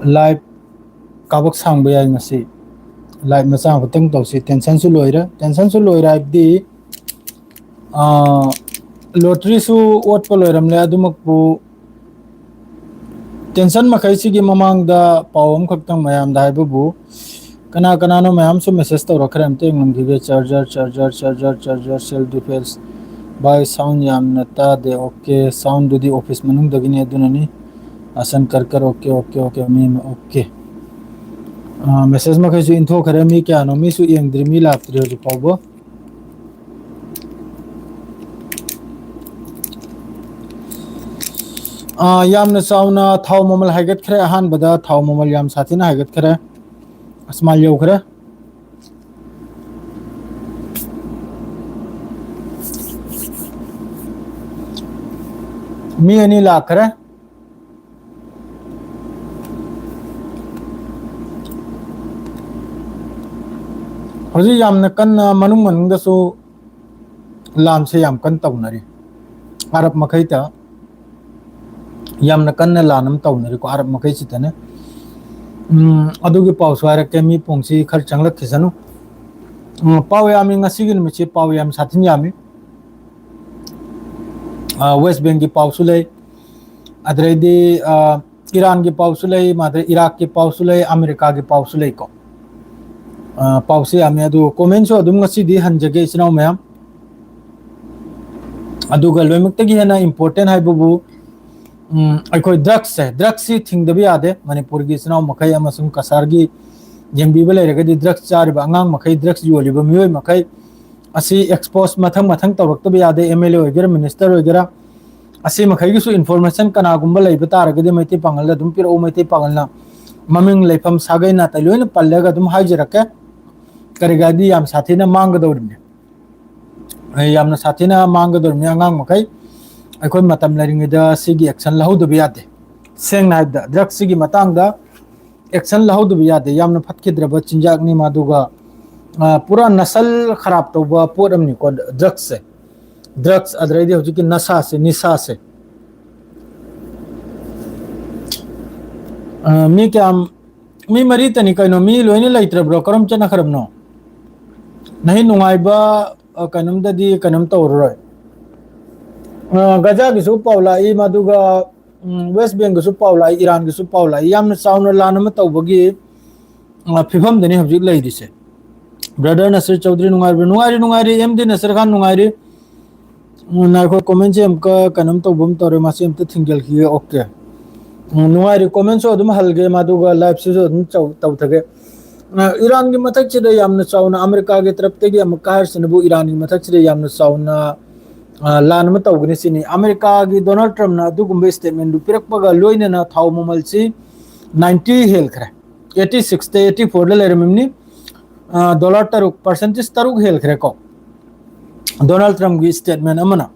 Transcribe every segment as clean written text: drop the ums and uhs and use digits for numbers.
Live Kabak सांग बयाई ngasi live मचा खतंग तौसी tension सु लोइरा दी लॉटरी सु ओट प लोइरमले अदुमकपु टेंशन मखै सिगी ममांग दा पावम खक्तंग मयाम दा हाइबबु कना कना नो मयाम सु मैसेज तो रखरे हमते ngumdige charger cell defence by sound याम नता दे ओके साउंड दुदी ऑफिस मनुंग दगिने दुननी आसन कर ओके ओके ओके मी ओके मैसेज मखै सु इन्थो खरे मी क्या नो मी सु यंगद्रि मी लाक्त्रि होजि पावबो यामना चावना थाव ममल हाइगत खरे अहान बदा थाव ममल याम साथिना हाइगत खरे अस्माल यौ खरे मी अनि लाख खरे होजी यामना कन्ना मनुंग मनुंगदसु लाम से याम कन तौनरी अरब मखैता यामना कन्ना लानम तौनरी को अरब मखै सितने अदुगी पाव स्वारे के मी पोंगसी खर चंगलक खिसनु पाव यामी ngasi मिछि पाव याम साथिन यामी वेस्ट बेंग की पाव सुलै अदरेदी ईरान की पाव सुलै मादे इराक की पाव सुलै अमेरिका की पाव सुलै को पाव से यामी अदु कमेंट सो अदुम ngasi दी हनजगे इचनाव मैम अदुगा लोइमक्तगी हेना इंपोर्टेंट हाइबबु अखोय ड्रग्स से थिंगदबि यादे मणिपुर की इचनाव मखै अमसुम कसार की जेंबिबे लेरगदि ड्रग्स चारिबा अंगांग मखै ड्रग्स योलिबा मियोय मखै असी एक्सपोज मथंग मथंग तौरक्तबि यादे एमएलए होगेरा मिनिस्टर होगेरा असी मखै गिसु इन्फॉर्मेशन कनागुंबा लैबा तारगदि मैति पांगल दुम पिरो मैति पांगलना ममिंग लेफम सागैना तलोइन पल्लगा दुम हाइजरके करिगादी याम साथीना मांगदौरने यामना साथीना मांगदौरने अंगांग मखै अखोय मतम लरिंगदा सिगी एक्शन लहौदबि यादे सेंगना हाइबदा ड्रग्स सिगी मतंगदा एक्शन लहौदबि यादे यामना फटखिद्रबा चिंजाकनी मादुगा पूरा नसल खराब तौबा पोरमनी को ड्रग्स अदरैदी होजि की नशा से निशा से मी क्या मी मरी तनी कइनो मी लोइने लैत्रब्रो करम चना खरबनो नहीं नुंगाइबा कनमददी कनम तौररोय गजा गिसु पावलाई मादुगा वेस्ट बेंग गिसु पावलाई ईरान गिसु पावलाई यामना चावना लानम तौबगी फिफम दनी हबजिक लैदिसे ब्रदर नसर चौधरी नुंगारी एमडी नसर खान नुंगारी नाखो कमेंट से हमका कनम तौबम तौरे मासे हमते थिंगल की ओके नुंगारी कमेंट सो अदुम हलगे मादुगा लाइव से अदुम तौथगे ईरान की मथक से यामना चावना अमेरिका की तरफ तेगी अमकार सनबु ईरान की मथक से यामना चावना लानम तौगने सिनी अमेरिका की डोनाल्ड ट्रम्प ना दुगुंबे स्टेटमेंट पिरकपगा लोइनेना थाव ममलसी 90 हेल खरे 86 ते 84 ले लेरमिनी डॉलर तरुक परसेंटेज तरुक हेल खरे को डोनाल्ड ट्रम्प की स्टेटमेंट अमना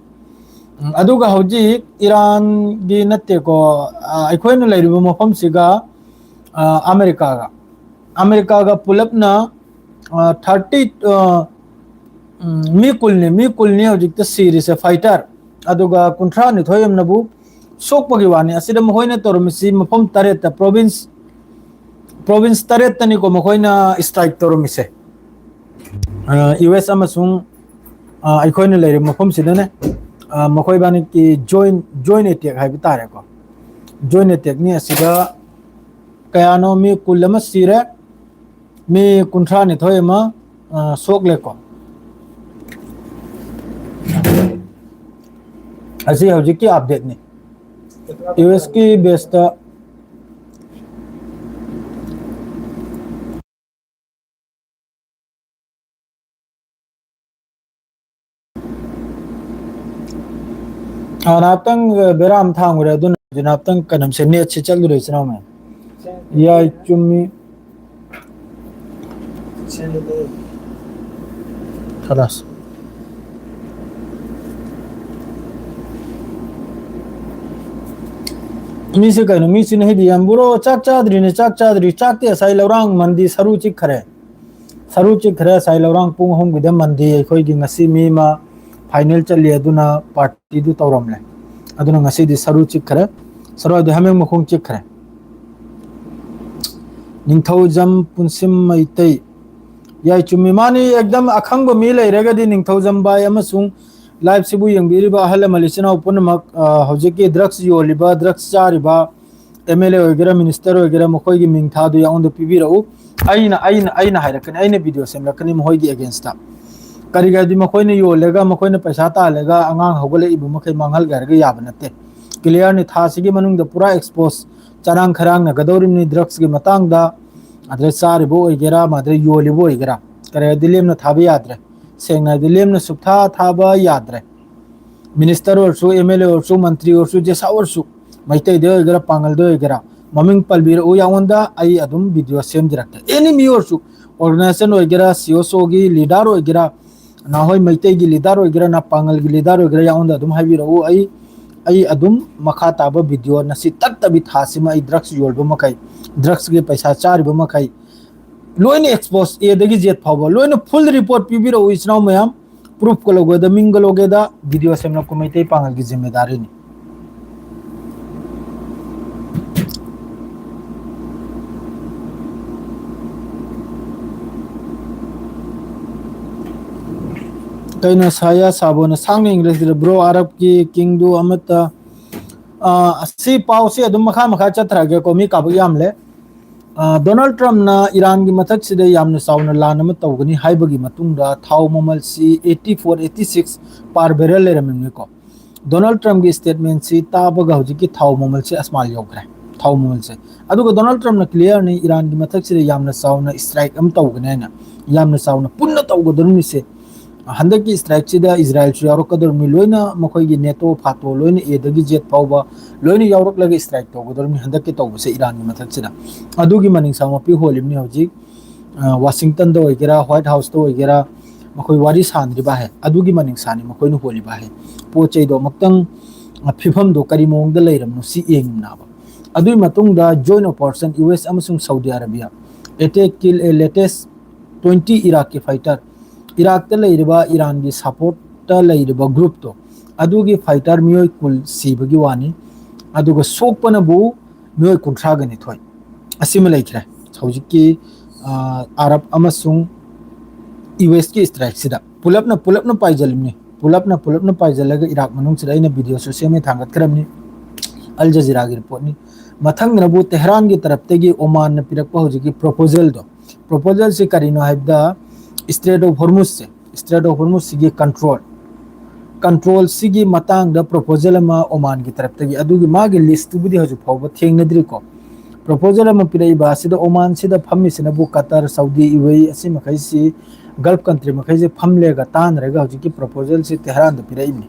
अदुगा हौजी ईरान की नत्ते को अखोयना लेरिबो मफम सिगा अमेरिका का पुलपना 30 मी कुलनी हौजिक सीरीज फाइटर अदुगा कुंथ्रा निथोयम नबु सोकपगी वानी असिदा मखोयना तोरमिसि मफम तरेत प्रोविंस तरेत तनी को मखोयना स्ट्राइक तोरमिसे यूएस अमसुंग अखोयना लेरि मफम सिदने मखोय बानी की जॉइन अटैक हाइब तारे को जॉइन अटैक नि असिदा कयानो मी कुलम सिरे मी कुंथ्रा निथोयमा सोकले को असी हौजिक की अपडेट ने यूएस की बेस्ट नाप्तंग बेराम थांगरे दुन नाप्तंग कनम से नेट से चल रही सना में या चुम्मी खलास मी से कहनो मी से नहीं दिया बुरो चाक चादरी चाकते साई लौरांग मंदी सरू चिक खरे साई लौरांग पुंग होम गिदम मंदी अखोई गी ngasi मी मा फाइनल चली अदुना पार्टी दु तौरमले अदुना ngasi दि सरू चिक खरे सरो दि हमें मखोंग चिक खरे निंगथौजम पुनसिम मैतै याई चुमी मानी एकदम अखंग मी लेरगदी निंगथौजम बाय अमसुंग लाइव सिबु यंगबिरिबा अहल मलिसिना पुनमक हौजिकी ड्रग्स योलिबा ड्रग्स चारिबा एमएलए वगैरह मिनिस्टर वगैरह मखोई मिंग थादु याउंद पिबिरउ अइना हाइरकनी अइना वीडियो सेमलकनी मखोई अगेंस्ट करीगदी मखोई योलेगा मखोई पैसा तालेगा अंगांग हौगले इबु मखै मांगल गरगे याब नते क्लियर नि थासिगी मनुंग पूरा एक्सपोज चरांग खरांग नगदौरिमनि ड्रग्स की मतंगदा अदरे चारिबो ओइगेरा मादरे योलिबो ओइगेरा करीगदी लेमना थाबा याद्रे सेंगना लेमना सुबथा थाबा याद्रे मिनिस्टर ओरसु एमएलए ओरसु मंत्री ओरसु जेसा ओरसु मैतै दे ओइगेरा पांगल दे ओइगेरा ममिंग पलबीर ओ यावंदा आई अदुम वीडियो सेम दिरक्ते एनी मी ओरसु ऑर्गेनाइजेशन ओइगेरा सीओसओ गी लीडर ओइगेरा ना होय मैतै गी लीडर ओइगेरा ना पांगल गी लीडर ओइगेरा यावंदा अदुम हाइबिरो आई अदुम मखा ताबा वीडियो नसी तत्तबी थासिमा आई ड्रग्स योलबो मखै ड्रग्स के पैसा चारिबो मखै लोइन एक्सपोज ए दगी जेट फावो लोइन फुल रिपोर्ट पिबिरो इचनाव मयाम प्रूफ को लोगे द मिंग लोगे द वीडियो सेमना को मैतै पांगल की जिम्मेदारी नि कईना साया साबोना सांग इंग्लिश ब्रो अरब की किंग दु अमता सी पाव से अदुम मखा मखा चतरागे को मी काबु यामले डोनाल्ड ट्रम्प ना ईरान की मथक से यामना साउना लान अम तौगनी हाइबगी मतुंगदा थाव ममल सी 84 86 पार बेरल लेरमिन को डोनाल्ड ट्रम्प की स्टेटमेंट सी ताबगा हौजी की थाव ममल से अस्माल योग्रे थाव ममल से अदुगा डोनाल्ड ट्रम्प ना क्लियर ने ईरान की मथक से यामना साउना स्ट्राइक अम तौगने ना यामना साउना पुन्ना तौगदरुनि से हंदक की स्ट्राइक से इजराइल से यावरकदरमी लोइना मखोई नेटो फातो लोइना एदगी जेट फाउबा लोइना यावरकलगे स्ट्राइक तौगदरमी हंदक के तौबसे ईरान की मथक से अदुगी मनिंग सामपी होलिमनी हौजी वाशिंगटन दो ओइगेरा व्हाइट हाउस दो ओइगेरा मखोई वारी सानरिबा है अदुगी मनिंग सानी मखोई न होलिबा है पोचै दो मक्तंग फिफम दो करी मोंग द लेरमनु सी एंगनाबा अदुई मतुंग दा जॉइंट ऑपरेशन यूएस अमसुंग Saudi Arabia attack kill a latest 20 Iraq के फाइटर इराक ईरान की सपोर्ट ग्रुप तो अदुगी फाइटर मियोय कुल सीबगी वानी अदुगा सोकपनबु मियोय कुंथ्रागनि थोय असिम लेखरे हौजिकी अरब अमसुंग यूएस की स्ट्राइक सिदा पुलपना पाइजलमनि पुलपना पाइजलगा इराक मनुंग सिदा इन वीडियो सोशल में थांगत करमनि अल जजीरा की रिपोर्ट नि मथंग नबु तेहरान की तरफ तेगी ओमान न पिरकपा हौजिकी प्रपोजल से करिनो हाइबदा स्ट्रेट ऑफ हॉर्मुज से कंट्रोल सिगी मतंग द प्रपोजल मा ओमान की तरफ तगी अदुगी मागी लिस्ट बुदी हजु फाव थेंगनद्री को प्रपोजल मा पिरैबा सिदा ओमान सिदा फम्मी सिना बु कतर सऊदी यूएई असि मखै सि गल्फ कंट्री मखै जे फमलेगा तान रेगा हजु की प्रपोजल से तेहरान द पिरैनी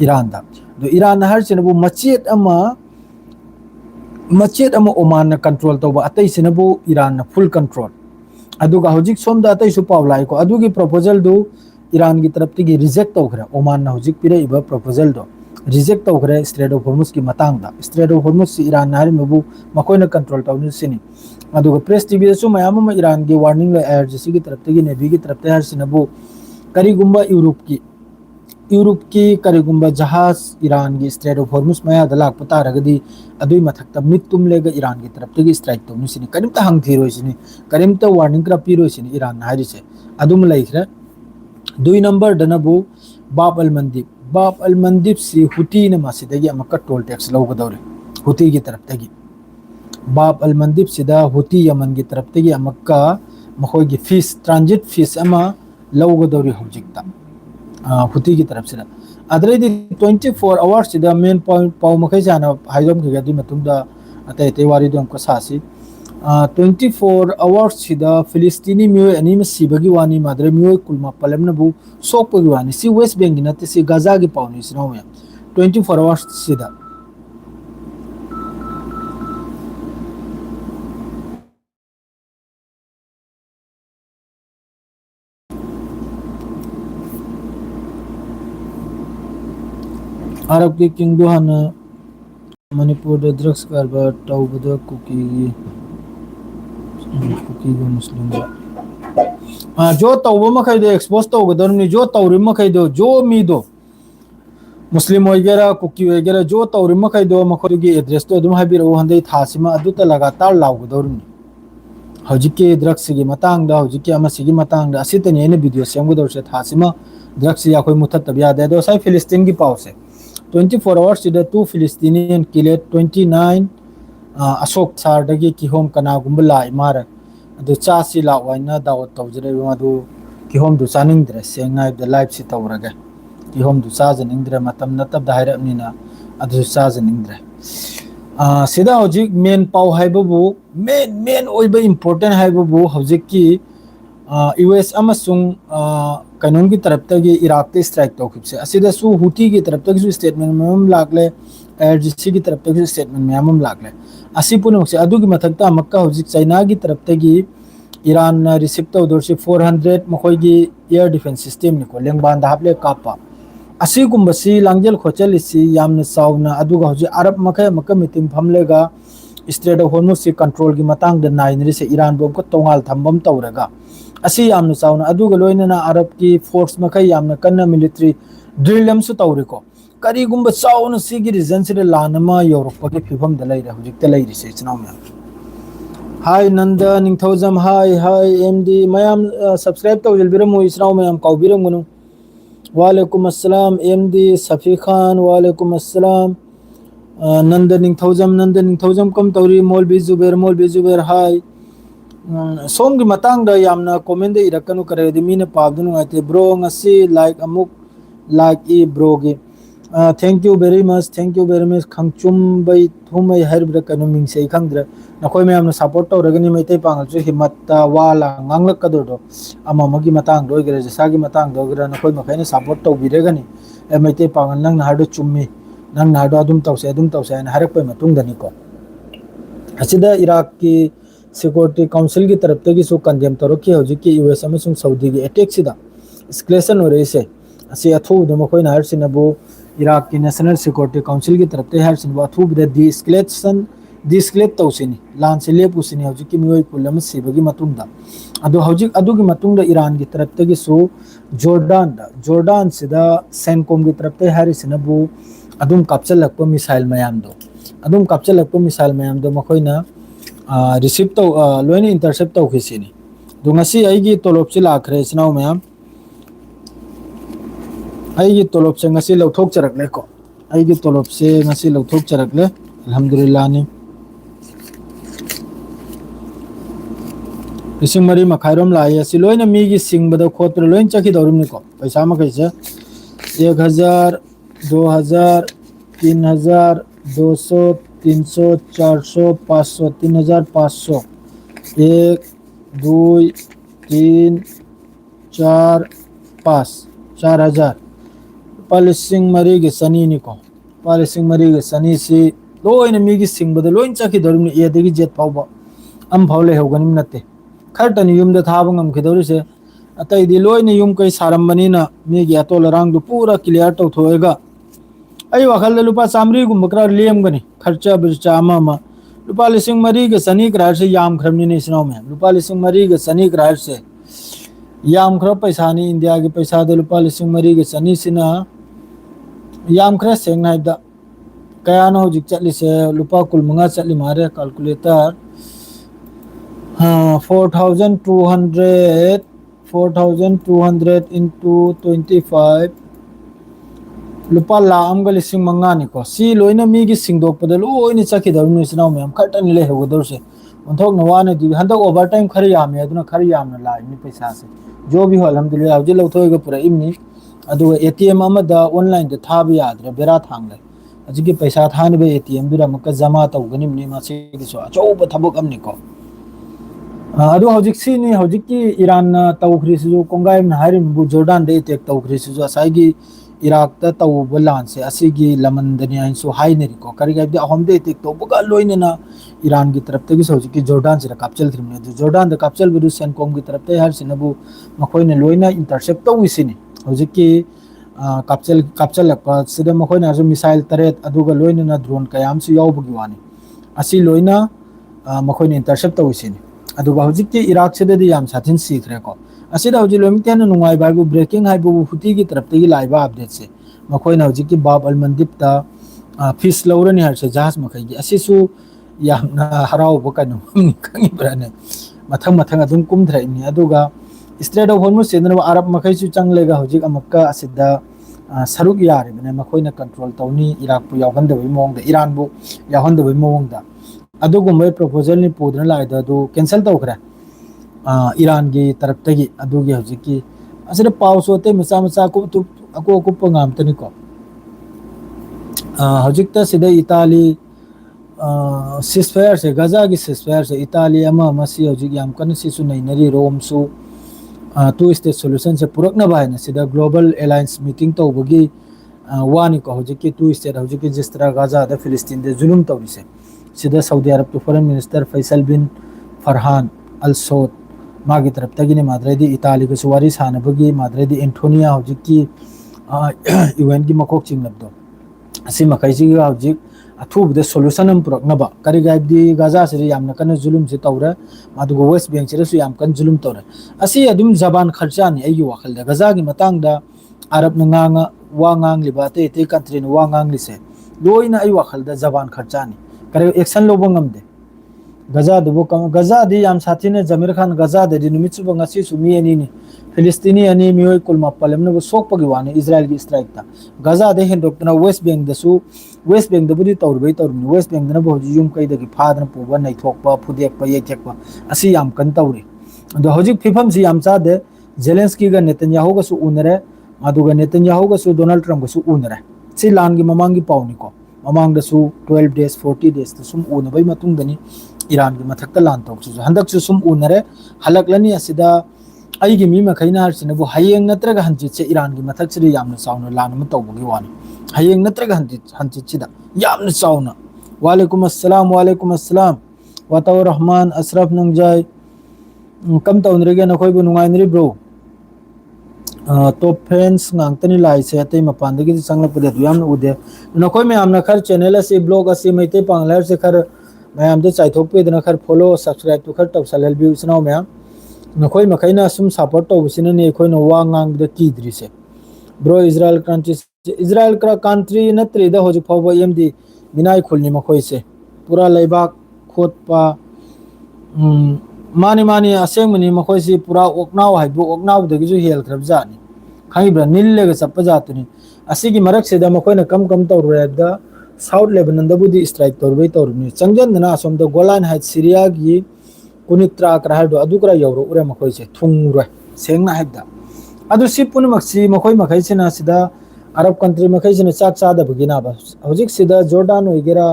ईरान दा दो ईरान हर सिना बु मचेत अमा ओमान न कंट्रोल तोबा अतै सिना बु ईरान न फुल कंट्रोल अदुगा हौजिक सोमदा अतै सु पाव लाइको अदुगी प्रपोजल दु ईरान की तरफ की रिजेक्ट तौखरे ओमान ना हौजिक पिरैबा प्रपोजल दो रिजेक्ट तौखरे स्ट्रेट ऑफ हॉर्मुज की मतंगदा स्ट्रेट ऑफ हॉर्मुज से ईरान हारि मबु मकोइना कंट्रोल तौनि सिनी अदुगा प्रेस टीवी सु मयाम म ईरान की वार्निंग ले एयर जसी की तरफ की नेवी की तरफ हर सिनबु करीगुंबा यूरोप की करीगुंबा जहाज ईरान की स्ट्रेट ऑफ हॉर्मुज मया दलाक पता रगदी अदुई मथकता मिट तुम लेगा ईरान की तरफ की स्ट्राइक तौनि सिनी करिमता हंग थीरोइ सिनी करिमता वार्निंग करा पिरोइ सिनी ईरान हारि से अदुम लैखरे दुई नंबर दनबु बाब अल मंदीप से हुती न मासिदगी अमका टोल टैक्स लौगदौरे हुती की तरफ तगी बाब अल मंदीप सिदा हुती यमन की तरफ तगी अमका मखोई की फीस ट्रांजिट फीस अमा लौगदौरे हौजिकता हुती की तरफ सिदा अदरेदी 24 आवर्स सिदा मेन पॉइंट पाव मखै जाना हाइदम के गदी मतुंदा अतै ते वारी दम को सासी 24 आवर्स सिदा फिलिस्तीनी मियो अनिम सिबगी वानी मादरे मियो कुलमा पलमनबु सोकपगी वानी सी वेस्ट बैंक नते सी गाजा की पावनी सिनो में 24 आवर्स सिदा अरब के किंग दुहाना मणिपुर ड्रग्स कारबार तौबदा कुकी मुस्लिम जो तौब मखै दो एक्सपोज तौगदरनी जो तौरि मखै दो जो मी दो मुस्लिम वगैरह कुकी वगैरह जो तौरि मखै दो मखोगी एड्रेस तो अदुम हाबिरो हंदै थासिमा अदुता लगातार लाउगदरनी हजिके ड्रग्स की मतंग हजिके अमसिगी मतंग असितने ने वीडियो सेमगदौर थासिमा ड्रग्स या कोई मुथत याद है दो साइ फिलिस्तीन की पाव से 24 hours सिदा 2 फिलिस्तीनियन किले 29 अशोक सारदगी किहोम कनागुम लाई मार अदु चासी लावाइना दावत तौजरे मदु किहोम दु चानिंद्रे सेंगाइ द लाइफ सि तौरगे किहोम दु चाजनिंद्रे मतम नतब दाइरबनिना अदु चाजनिंद्रे सिदा हजिक मेन पाव हाइबबु मेन ओइबे इंपोर्टेंट हाइबबु हजिक की यूएस अमसुंग कानून की तरफ तक इराक ते स्ट्राइक तौखिबसे असिदा सु हुती की तरफ तक स्टेटमेंट में लागले एयरजीसी की तरफ तक स्टेटमेंट में लागले असी पुनमुक से अदुगी मथक्ता अमक्का हजिक चाइना की तरफ तक ईरान रिसीव तौदोरसे 400 मखोइगी एयर डिफेंस सिस्टम निको लेंगबान हापले कापा असीगुम्बसी लांगजल खोचलिसी यामन साउना अदुगा हजिक अरब मखय मक्का मीटिंग फमलेगा स्ट्रेट ऑफ हॉर्मुज से कंट्रोल की मतंग द नाइनरी से ईरान बोम को तोंगाल थंबम तौरगा असी यामन साउना अदुगा लोइनना अरब की फोर्स मखय यामन कन्ना मिलिट्री ड्रिल हमसु तौरिको करीगुम्ब चाउन सिगी रीजन से लानमा यूरोप के फिफम द लैरे हजिक त लैरि से चनाव में हाय नंदा निंगथौजम हाय एमडी मयाम सब्सक्राइब तौजलबिरमु इसराव मयाम काउबिरमगनु वालेकुम अस्सलाम एमडी सफी खान वालेकुम अस्सलाम नंद निंगथौजम कम तौरी मौलवी जुबैर हाय सोम की मतंग यामना कमेंट दे इरकनु करे मीने पाबदनु आते ब्रो ngasi लाइक अमुक लाइक ई ब्रो गे थैंक यू वेरी मच खंगचुम बै थुमै हरब्र कनु मिंगसे खंगद्र नखोय मैम सपोर्ट तौरगनी मैते पांगल हिम्मत वाला nganglakadordo amamagi matang doigre jasa gi matang dogra नखोय मखैने सपोर्ट तौबिरेगनी मैते पांगल नंग नाडो चुम्मी नंग नाडो अदुम तौसे न हरक मतुंग दनिको असिदा इराक की सिक्योरिटी काउंसिल की तरफ तक सु कंडेम तौरकी हजिक की यूएस अमसुंग सऊदी की अटैक सिदा एस्केलेशन हो रही से असी अथुब मखोयना हरसिनबु इराक की नेशनल सिक्योरिटी काउंसिल की तरफ ते हरसिनबु अथुब दी एस्केलेट तौसिनी लान से लेपुसिनी हजिक की मियोय पुलम सिबगी मतुंगदा अदु हजिक अदुगी मतुंगदा ईरान की तरफ तक सु जोर्डान सिदा सेनकोम की तरफ ते हरसिनबु अदुम कापचलक मिसाइल मयाम दो मखोयना रिसीव तो लोइने इंटरसेप्ट तौखिसिनी दुंगसी आइगी तोलोब से लाखरे इचनाव मयाम आइगी तोलोब से ngasi लौथोक चरकले को आइगी तोलोब से ngasi लौथोक चरकले अल्हम्दुलिल्लाह ने लिसिंग मरी मखाइरोम लाए असि लोइने मीगी सिंगबद खोत्र लोइन चखि दौरुम को पैसा मखैसे 1000 2000 3000 200 300 400 500 3500 1 2 3 4 5 4000 पालिसिंग मरी के सनी निको पालिसिंग मरी के सनी से लोइन मीगी सिंगबद लोइन चखि दरुम ए देगी जेट फावबा अम फावले होगनिम नते खरतन युम द थाब ngam खिदौरि से अतै दि लोइन युम कै सारमबनिना मीगी अतोल रांग दु पूरा क्लियर तौथोएगा आई वखल लुपा चामरी गुम बकरा लेमगनी खर्चा बिरचा अमा लुपा लिसिंग मरी के सनी क्रार से याम खरमनी ने इसनाव में लुपा लिसिंग मरी के सनी क्रार से याम खर पैसा नि इंडिया के पैसा दे लुपा लिसिंग मरी के सनी सिना याम खर सेंग नाइदा कया नो जिक चली से लुपा कुल मंगा चली मारे कैलकुलेटर हाँ 4200 into 25 लुपा लामगा लिसिंग मंगा निको सी लोइना मीगी सिंगदोपद लोइनि चखि दरुनु इसनाव में खटन ले होगदर से उनथोक नवाने दि हंदक ओवर टाइम खरि यामे अदुना खरि यामना लाइनि पैसा से जो भी हो अल्हम्दुलिल्लाह हजि लौथोयगा पूरा इमनी अदु एटीएम अमदा ऑनलाइन द थाब याद्रे बेरा थांगले हजि की पैसा थानबे एटीएम दुरा मक जमा तौगनिमनि मासे सो अचौब थबक अमनिको अदु हजिक सिनि हजिक की ईरान तौख्रिसु कोंगाइम हारिम बु जोर्डान दे टेक तौख्रिसु असाइगी इराक ता तौब लान से असिगी लमनदनी आइसु हाइनरिको करिगाइदे अहमदे टेक तौबगा लोइनना ईरान की तरफ तगी हजिक की जोर्डान से कापचल थ्रिमने दु जोर्डान द कापचल बिदु सेनकोम की तरफ ते हरसिनबु मखोइने लोइना इंटरसेप्ट तौइसिनी हजिक की कापचल सिदा मखोइना जो मिसाइल तरेत अदुगा लोइनना ड्रोन कयाम सु यावबगी वानी असि लोइना मखोइने इंटरसेप्ट तौइसिनी अदुगा हजिक की इराक से दे याम साथिन सीखरेको असिदा हजि लोमितेन नुंगाइ बाबु ब्रेकिंग हाइबु हुती की तरफ तगी लाइबा अपडेट से मखोइना हजि की बाब अल मंदिप ता फिश लौरनी हर से जहाज मखैगी असिसु यामना हराव बकनु खंगी ब्राने मथंग मथंग अदुम कुमथ्रइनी अदुगा स्ट्रेट ऑफ हॉर्मुज सेदन अरब मखैसु चंगलेगा हजिक अमुक्का असिदा सरुक यारिबने मखोइना कंट्रोल तौनी इराक पु यावहंदबई मोंगदा ईरान बु यावहंदबई मोंगदा अदुगुम्बई प्रोपोजल नि पुदन लाइदा दु कैंसिल तौखरे ईरान की तरफ तगी अदुगी हजिकी असरे पाव सोते मचा मचा को तु अको को पंगाम तनिको हजिकता सिदा इताली सिसफायर से गजा की सिसफायर से इताली अमा मसी हजिक याम कन सिसु नैनरी रोम सु टू स्टेट सॉल्यूशन से पुरकना बायना सिदा ग्लोबल अलायंस मीटिंग तौबगी वानी को हजिकी टू स्टेट हजिकी जिस तरह गजा द फिलिस्तीन दे जुलुम तौरिसे सिदा सऊदी अरब के फॉरेन मिनिस्टर फैसल बिन फरहान अल सौद मागी तरफ तगिने माद्रेदी इताली को सुवारी सानबगी माद्रेदी एंटोनिया हजिकी यूएन की मकोक चिंगलबदो असी मखैसी हजिक अथुबदे सोल्यूशन हम पुरकनबा करी गाइबदी गाजा से यामना कन जुलुम से तौरे मादुगो वेस्ट बैंक से याम कन जुलुम तौरे असी अदुम जबान खर्चा नि अयु वखलदा गाजा की मतंगदा अरब नंगांगा वांगांग लिबाते ते कंट्री न वांगांग लिसे लोइना अयु वखलदा जबान खर्चा नि करे एक्शन लोबंगमदे गजा दुबो गजा दी याम साथी ने जमीर खान गजा दे निमित्सु बंगासी सुमी अनि नि फिलिस्तीनी अनि मियोय कुल मप्पलम न सोक पगी वाने इजराइल की स्ट्राइक ता गजा दे हेंडोक्तना वेस्ट बैंक दसु वेस्ट बैंक दबुदी तौरबई तौरनि वेस्ट बैंक दना बहु युम कई दगी फादन पुबा नैथोकपा फुदेकपा येथेकपा असि याम कन तौरि दो हजिक फिफम सि याम चादे जेलेंस्की गा नेतन्याहू गा सु उनरे अदुगा नेतन्याहू गा सु डोनाल्ड ट्रम्प गा सु उनरे सि लान की ममांग की पाउनिको ममांग दसु 12 डेज 40 डेज सुम उनबई मतुंग दनी ईरान की मथक्ता लान तौसु हंदक सुम उनरे हलकलनी असिदा अईगी मी मखैना हरसिनबु हयेंग नत्रगा हंचित से ईरान की मथक से यामना चावना लान म तौबगी वानी हयेंग नत्रगा हंचित सिदा यामना चावना वालेकुम अस्सलाम वाताव रहमान अशरफ नंगजाय कम तौनरेगे नखोयबु नुंगाइनरि ब्रो टॉप फैंस ngang लाइ से अतै मपानदगी संगलपदे यामना उदे नखोय मे आमना खर चैनल असे ब्लॉग असे मैते पांगलर से खर मैम दे चाइथोपे दना खर फॉलो सब्सक्राइब तो खर तौसल व्यू सनाव मैम नखोय मखैना सुम सपोर्ट तौबसिने ने खोय न वा ngang द कीद्रिसे ब्रो इजराइल का कंट्री नत्रि द होजि फव एमडी मिनाय खुलनी मखोय से पूरा लेबाक खोटपा मानी मानी असेंगमनी मखोय से पूरा ओकनाव हाइबो ओकनाव दगिजु हेल खरब जानी खाइब्रा नीललेगा सप्पा जातुनी असिगी मरक से द मखोयना कम तौरे द साउथ लेबनन दबुदी स्ट्राइक तौरबई तौरनी चंगजन असोम द गोलान हाइट सीरिया की कुनित्रा क्राहदो अदुकरा यौरो उरे मखोय से थुंगरो सेंगना हाइदा अदु सिपुन मक्सी मखोय मखै सिना सिदा अरब कंट्री मखै सिना चाक चादा बगिना बा हजिक सिदा जॉर्डन होइगेरा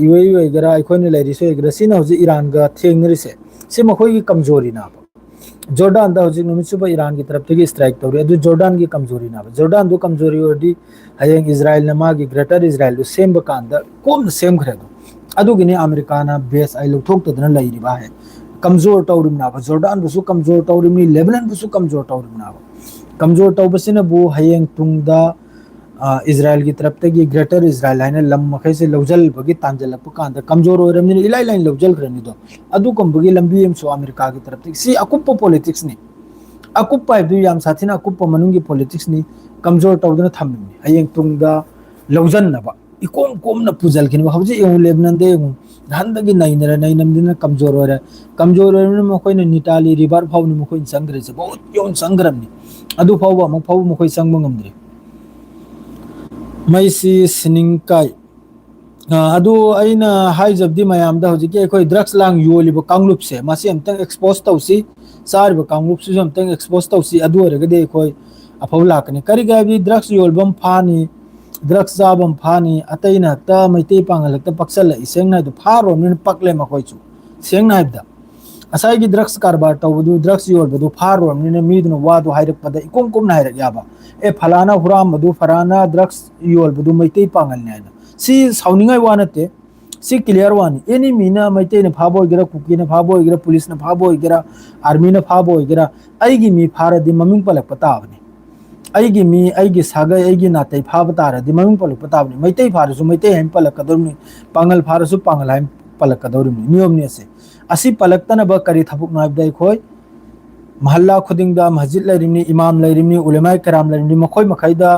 यूएई होइगेरा अखोयने लेरिसो होइगेरा सिना हजिक ईरान गा थेंगरिसे से मखोय की कमजोरी ना बा जॉर्डन दा हजिक नुमिसुबा ईरान की तरफ तगी स्ट्राइक तौरे अदु जॉर्डन की कमजोरी ना बा जॉर्डन दो कमजोरी ओडी हयेंग इजराइल ना मागी ग्रेटर इजराइल दो सेम बकांदा कोम सेम खरेदो अदुगिनी अमेरिका ना बेस आई लुथोक तदना लैरिबा है कमजोर तौरिम ना जॉर्डन बुसु कमजोर तौरिम नि लेबनान बुसु कमजोर तौरिम ना कमजोर तौबसिना बु हयेंग तुंगदा इजराइल की तरफ तगी ग्रेटर इजराइल है लम मखै से लौजल बगी तांजलप कांदा कमजोर ओरमनि इलाई लाइन लौजल खरनि दो अदु कंबगी लंबी एम सो अमेरिका की तरफ तगी सी अकुप पॉलिटिक्स नि अकुप पाइदु याम साथिना अकुप मनुंगी पॉलिटिक्स नि कमजोर तौदना थमनि हयेंग तुंगदा लौजन नबा इकोम कोम न पुजल किन हौजे एउ लेबनान दे हंदगी नैनरा नैनमदिना कमजोर ओरे मखोय ने निटाली रिवर फाउ नि मखोय संग्रे से बहुत योन संग्रम नि अदु फाउ म फाउ मखोय संग मंगमद्रे मैसी सिनिंगकाय अदु अइना हाइजबदी मयामदा हौजिके अखोय ड्रग्स लांग योलिबो कांगलुप से मासी हमतंग एक्सपोज तौसी सारबो कांगलुप से हमतंग एक्सपोज तौसी अदु ओरगदे अखोय अफौ लाकने करी गाबी ड्रग्स योलबम फानी ड्रग्स जाबम फानी अतैना ता मैते पांगलक त पक्सल इसेंगना दु फारो मिन पकले मखोयचु सेंगना हाइबदा असai की ड्रग्स कारबार तौबदु ड्रग्स योलबदु फारो मिन मीदनु वादु हाइरक पद इकोम कोम ना हाइरक याबा ए फलाना हुराम मधु फराना ड्रग्स योलबदु मैते पांगलने आइना सी साउनिंगाय वानते सी क्लियर वानी एनी मीना मैते ने फाबो गेरा कुकी ने फाबो गेरा पुलिस ने फाबो गेरा आर्मी ने फाबो गेरा आइगी मी फारदि ममिंग पलक पताबनी आइगी मी आइगी सागै आइगी नातै फाब तारदि ममिंग पलक पताबनी मैते फारसु मैते हेम पलक कदरनी पांगल फारसु पांगल हेम पलक कदरनी नियम ने से असि पलकतन ब करी थबुक नाबदै खोय महल्ला खुदिंगदा मस्जिद लैरिमनी इमाम लैरिमनी उलेमाय कराम लैरिमनी मखोय मखैदा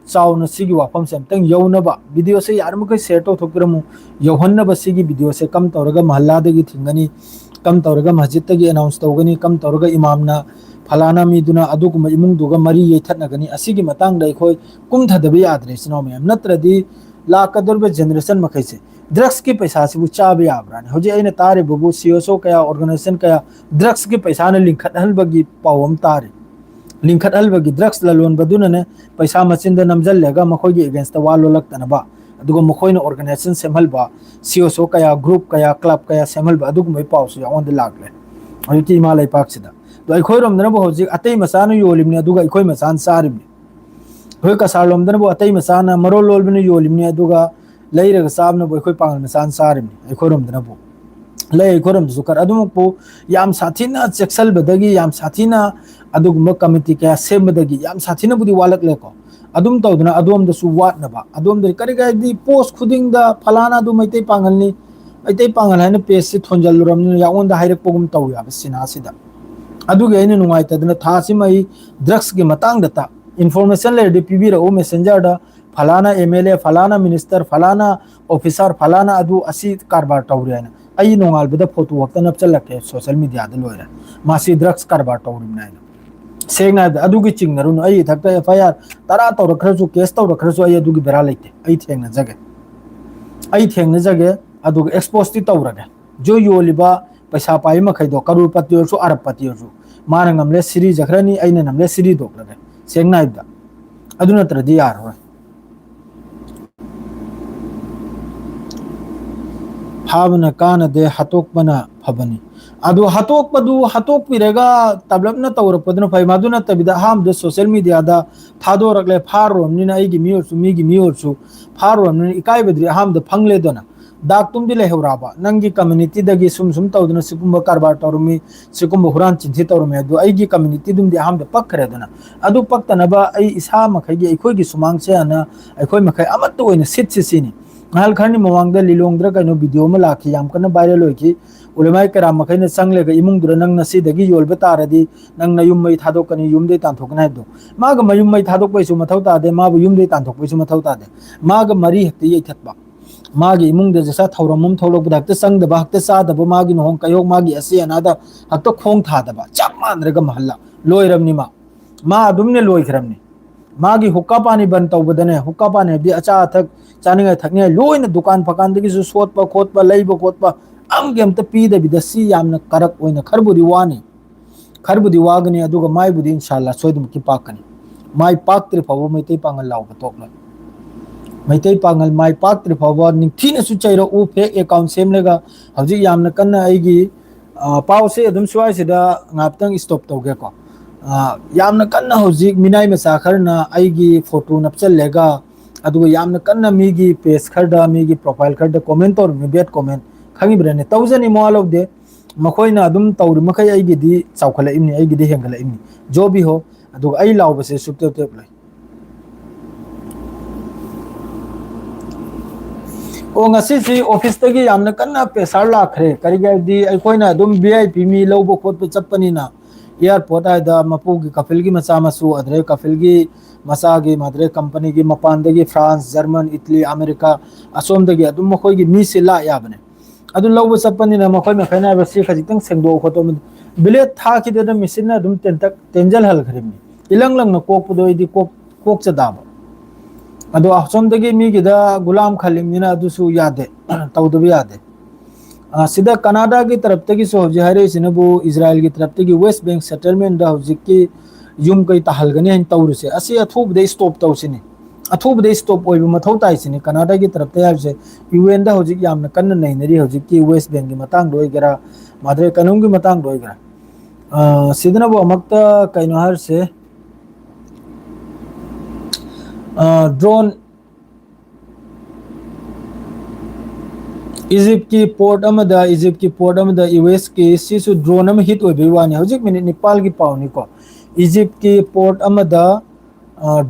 चाउन सिगी वाफम से अमतंग यौनबा वीडियो से यार मखै शेयर तो थोकरमु यौहन्नबा सिगी वीडियो से कम तौरगा महल्ला दगी थिंगनी कम तौरगा मस्जिद तगी अनाउंस तौगनी कम तौरगा इमामना फलाना मीदुना अदुगुम इमुंगदुगा मरी येथनगनी असिगी मतंगदा अखोय कुमथदबी याद्रे सिनो मैम नत्रदी लाकदुरबे जनरेशन मखैसे ड्रग्स की पैसा से चाब याब्राने होजे अइना तारे बबु सीओसो कया ऑर्गेनाइजेशन कया ड्रग्स की पैसा ने लिंखत हलबगी पावम तारे लिंखत हलबगी ड्रग्स ललोन बदुनने पैसा मचिंद नमजल्लेगा मखोगी अगेंस्ट वाल लोलक्तनबा अदुगो मखोयना ऑर्गेनाइजेशन सेमहलबा सीओसो कया ग्रुप कया क्लब कया सेमहलबा अदुगुमै पावसु यावंद लागले अयुति हिमालय पाकसिदा तो अखोय रोमदनबो होजिक अतै मसानो योलिमने अदुगा अखोय मसान सारिमने होय कसार लोमदनबो अतै मसाना मरो लोलबने योलिमने अदुगा लैरगा साबनबो अखोय पांगल मसान सारिमने अखोय रोमदनबो लय अखोय रोमदसु कर अदुमपो याम साथिना चेक्सलबदगी याम साथिना अदुगुम कमिटी कया सेमबदगी याम साथिना बुदी वालकलेको अदुम तौदना अदोमदसु वाटनबा अदोमदे करिगादी पोस्ट खुदिंगदा फलाना दु मैतै पांगलनी मैतै पांगल हायना पेज से थोंजलुरमनि यावंदा हायरकपगुम तौ याब सिनासिदा अदुगे अइना नुंगाइतदना थासिमई ड्रग्स के मतंगदता इन्फॉर्मेशन लेदि पिबिरओ मैसेंजर दा फलाना एमएलए फलाना मिनिस्टर फलाना ऑफिसर फलाना अदु असी कारबार तौरेना अई नोंगालबदा फोटो वक्ता नपचलके सोशल मीडिया दा लोयरा मासी ड्रग्स कारबार तौरिमनाइना सेगना अदुगी चिंगनरुन अई थक्ता एफआईआर तरा तौरखरसु केस तौरखरसु अई अदुगी बेरा लेते अई थेंगना जगे अदुगी एक्सपोज ति तौरगे जो योलिबा पैसा पाई मखैदो करोड़पति ओरसु अरबपति ओरसु माना नमले सिरी जखरनी अइना नमले सिरी दोक्लगे सेगना इदा अदु नत्रदि यारोय फाबना कानदे हतोकपना फबनी अदु हतोकपदु हतोकपिरेगा तबलबना तौरपदना फै मदुना तबिदा हामदे सोशल मीडिया दा थादोरकले फारोमनिना अइगी मियोरसु मीगी मियोरसु फारोमनि इकाइबद्रि हामदे फंगलेदना दाग तुम लेहौराबा नंगी कम्युनिटी दगी सुम तौदना सिकुंब कारबार तौरमी सिकुंब हुरान चिंथि तौरमे अदु अइगी कम्युनिटी दुमदि हामदे पक्खरेदना अदु पक्तनबा अइ इसा मखैगी अखोयगी सुमांगसे अना अखोय मखै अमत्त ओइना सिटसिसिनी हाल खरनी मवांगदा लिलोंगद्रा कनो वीडियो म लाखी याम कन वायरल होइकी उलेमाय करा मखैना संगलेगा इमुंगदुरा नंग नसीदगी योलबा तारदी नंग नयुममै थादोकनी युमदे तांथोकना हैदो माग मयुममै थादोकपैसु मथौ तादे माबु युमदे तांथोकपैसु मथौ तादे माग मरी हक्ते यैथतबा मागी इमुंगदे जसा थौरमम थौलोकदा हक्ते संगदबा हक्ते सादबा मागी नोंग कयोग मागी असे अनादा हक्ते खोंग थादबा चप मानरगा महल्ला लोइरमनी मा अदुमने लोइखरमनी मागी हुक्का पानी बन तौबदने हुक्का पानी भी अचा अथक चानिंग थकने लोइन दुकान फकानदगी सु सोतपा खोतपा लैबा खोतपा अमगे अमत पीदबिदा सी यामना करक ओइना खरबुदी वागनी अदुगा माइबुदी इंशाल्लाह सोइदम की पाकनी माइ पाक्त्रि फावो मैतै पांगल लावबा तोकला मैतै पांगल माइ पाक्त्रि फावो निंथीना सु चैरो उ फेक अकाउंट सेमलेगा हौजी यामना कन्ना अइगी पावसे अदुम सुवाइसिदा ngaптang स्टॉप तौगेको यामना कन्ना हौजी मिनाइ मचा खरना अइगी फोटो नपचलेगा अदुगा यामना कन्ना मीगी पेज खरदा मीगी प्रोफाइल खरदा कमेंट तौर मी बेट कमेंट खंगिब्रने तौजनी मोलौदे मखोइना अदुम तौरि मखै अइगिदी चावखला इमनी अइगिदी हेंगला इमनी जो भी हो अदुगा अइ लावबसे सुप्तेप तेप लै ओ ngasi ऑफिस तगी यामना कन्ना पेसार लाखरे करिगदी अखोइना अदुम वीआईपी मी लौबो खोत चप्पनीना एयरपोर्ट आइदा मपुगी कफिलगी मचा मसु अदरे कफिलगी मसागी मदरे कंपनी की मपानदगी फ्रांस जर्मन इटली अमेरिका असोमदगी अदुम मखोइगी मी से ला याबने अदु लौबो चप्पनीना मखोइ मखैना बसी खजितंग सेंगदो खोतो बिलेट थाखिदे मिसिन अदुम तेंजल हलखरिमनी इलंगलंग न कोकपुदोइदी कोक चदाबो अदो असोमदगी मीगिदा गुलाम खलिमनिना अदुसु यादे तौदबि यादे सिदा कनाडा की तरफ तक हौजी हाइरेसिनबु इजराइल की तरफ तक वेस्ट बैंक सेटलमेंट हौजिकी युम कई ताहलगनी हन तौरसे असी अथुबदे स्टॉप तौसिनी अथुबदे स्टॉप ओइबु मथौ ताइसिनी कनाडा की तरफ ते हाइसे यूएन दा हौजिक यामना कन्न नैनरी हौजिकी वेस्ट बैंक की मतंग दोइगरा मादरे कानून की मतंग दोइगरा सिदनबु अमक्ता कैनो हारसे ड्रोन इजिप्ट की पोर्ट यूएस की Sissu drone hit होइबेवानी हौजिक minute Nepal की पावनिको इजिप्ट की पोर्ट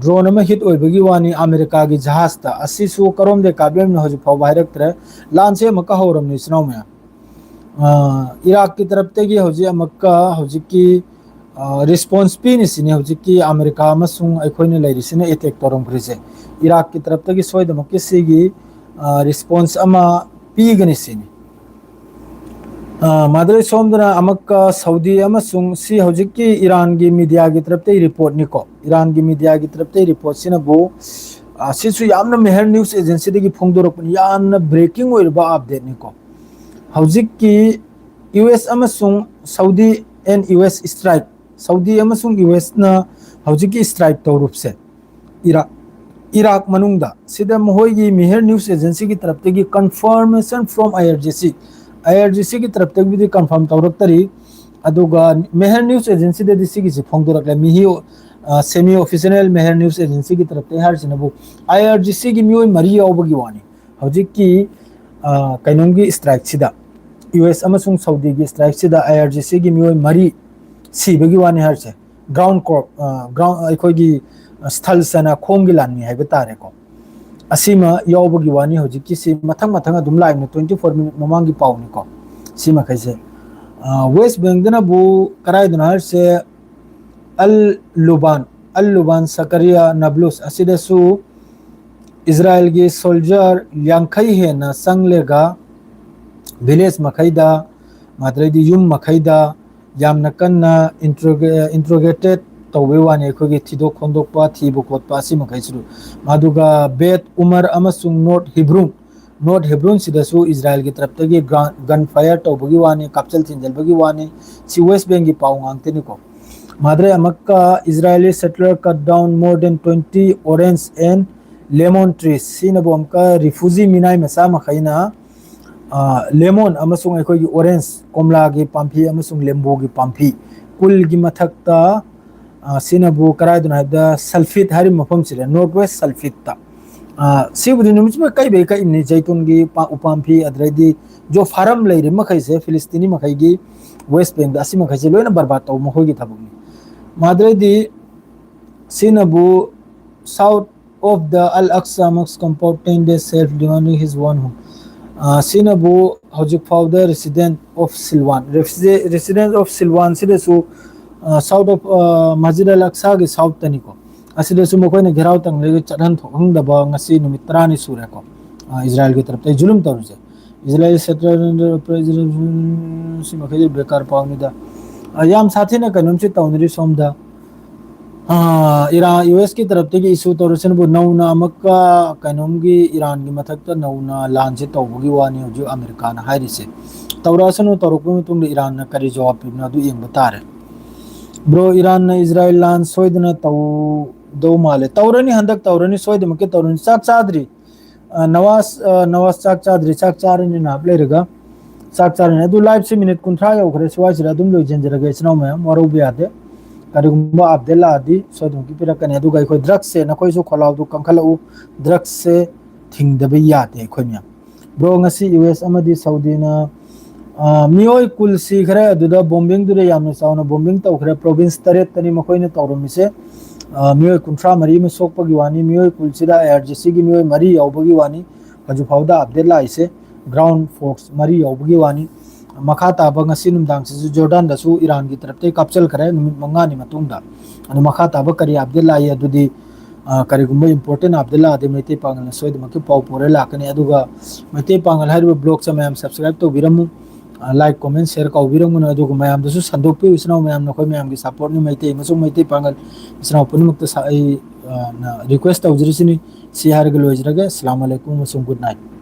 ड्रोन हिट होइबेगी वानी अमेरिका की जहाज ता असिसु करोम दे काबेम न हौजिक फाव हाइरक्तरे लानसे मका हौरमनि स्नाव में इराक की तरफ तगी हौजि अमक्का हौजिक की रिस्पांस पीनिसिने हौजिक की अमेरिका मसुंग अखोइने लैरिसिने अटैक तोरम खरिसे इराक की तरफ तगी सोइदमक्की सिगी रिस्पांस अमा पीगनी सिनी मादरे सोमदना अमक्का सऊदी अमसुंग सी हौजिकी ईरान की मीडिया की तरफ ते रिपोर्ट निको ईरान की मीडिया की तरफ ते रिपोर्ट सिनबो सिसु यामना मेहर न्यूज़ एजेंसी दगी फोंदोरकन यामना ब्रेकिंग ओइरबा अपडेट निको हौजिकी यूएस अमसुंग Saudi and US strike Saudi अमसुंग यूएस ना हौजिकी स्ट्राइक तौरुपसे इराक इराक मनुंगदा सिदा महोयगी मेहर न्यूज़ एजेंसी की तरफ ते कंफर्मेशन फ्रॉम आईआरजीसी की तरफ तक भी कंफर्म तौरतरी अदुगा मेहर न्यूज़ एजेंसी दे दिसी से फोंदोरकले मिहि सेमी ऑफिशियल मेहर न्यूज़ एजेंसी की तरफ ते हरसिनबु आईआरजीसी की मियोय मरी यावबगी वानी हौजिकी कैनोंगी स्ट्राइक सिदा यूएस अमसुंग सऊदी की स्ट्राइक सिदा आईआरजीसी की मियोय मरी सिबगी वानी हरसे ग्राउंड ग्राउंड अखोगी स्थल सना खोंगी लानी है तारेको असीमा यावबगी वानी हौजिकी से मथंग मथंग अदुम लाइव 24 मिनट ममांगी पाउनिको सीमा कैसे वेस्ट बेंगदना बु कराइदना हरसे अल लुबान सकरिया नबलुस असिदसु इजराइल की सोल्जर यांखई है ना संगलेगा विलेज मखैदा माद्रेदी युम मखैदा यामना कन्ना इंट्रोगेटेड तौबे वाने अखोगी थिदोक खोंदोकपा थिबु खोतपा असि मखैसुरु मादुगा बेत उमर अमसुंग नॉर्थ हेब्रोन सिदसु इजराइल की तरफ तगी गन फायर तौबगी वाने कापचल थिंजलबगी वाने सी वेस्ट बेंग की पाउ गांगतेनिको माद्रे अमक्का Israeli settler cut down more than 20 orange and lemon trees सिनबो अमका रिफ्यूजी मिनाई मसा मखैना लेमन अमसुंग अखोगी ऑरेंज कोमला की पांफी अमसुंग लेम्बो की पांफी कुल की मथक्ता सिनबु कराइदना द सल्फिट हरि मफम सिले नॉर्थ वेस्ट सल्फिट ता सिबुदि नुमिस में कई बे कई नि जैतून की उपांफी अद्रेदी जो फार्म लेरे मखै से फिलिस्तीनी मखै की वेस्ट बेंग असी मखै से लोइना बर्बाद तौ मखोगी थबुनी माद्रेदी सिनबु south of the Al Aqsa mosque compound 10 days self demanding his own home सिनबु हौजिक फाउडर रेसिडेंट ऑफ सिलवान सिदसु साउथ ऑफ मस्जिद अल अक्सा के साउथ तनिको असिदसु मकोइने घेराव तंग लेगे चढ़न थोंगदबा ngasi नुमित 30 सुरेको इजराइल की तरफ ते जुलुम तौरजे इजराइल सेटलर प्रेसिडेंट सि मखै बेकार पाउनिदा याम साथी ने कनुम से तौनरी सोमदा ईरान यूएस की तरफ ते इशू तौरसन बु नौना मक्का कनुम की ईरान की मथक नौना लान से तौबगी वानी जो अमेरिका ना हाइरिसे तौरासनु तौरको तुंग ईरान ना करी जवाब पिबना दु येंग बतारे ब्रो ईरान ने इजराइल लान सोइदना तौ दो माले तौरनी हंदक तौरनी सोइद मके तौरनी चाक चादरी नवाज चाक चादरी चाक चारनी ना लेरगा चाक चारनी दु लाइव से मिनट कुंथ्रा यौखरे सुवासिरा दुम लो जेंजरगे स्नाव में मरो बियादे करिगुम्बा अब्देला आदि सोदुम की पिरकने अदु गाय कोई ड्रग्स से नकोई सु खलाव दु कंखलउ ड्रग्स से थिंगदबे याते खोन्या ब्रो ngasi यूएस अमदी सऊदी ना मियोय कुल सिखरे अदुदा बॉम्बिंग दुरे यामने साउना बॉम्बिंग तौखरे प्रोविंस तरेत तनी मखोइने तौरमिसे मियोय कुंट्रा मरी में सोकपगी वानी मियोय कुल सिदा आईआरजीसी की मियोय मरी यावबगी वानी हजु फाउदा अब्देला इसे ग्राउंड फोर्स मरी यावबगी वानी मखा ताबा ngasi नुमदांग से जॉर्डन दसु ईरान की तरफ ते कापचल करे नुमित मंगा नि मतुंगदा अनि मखा ताबा करी अब्देला ये दुदी करिगुम्बा इंपोर्टेंट अब्देला आदि मेते पांगल सोइद मके पाउ पोरे लाकने अदुगा मेते पांगल हरबो ब्लॉग से मैम सब्सक्राइब तो बिरमु लाइक कमेंट शेयर का बिरमु अदुगा मैम दसु संदोपि इसनाव मैम नखोय मैम की सपोर्ट नि मेते मसु मेते पांगल इसनाव पुनिमुक्त सा रिक्वेस्ट तौजरिसिनी सी हारगल वजरगे अस्सलाम वालेकुम गुड नाइट।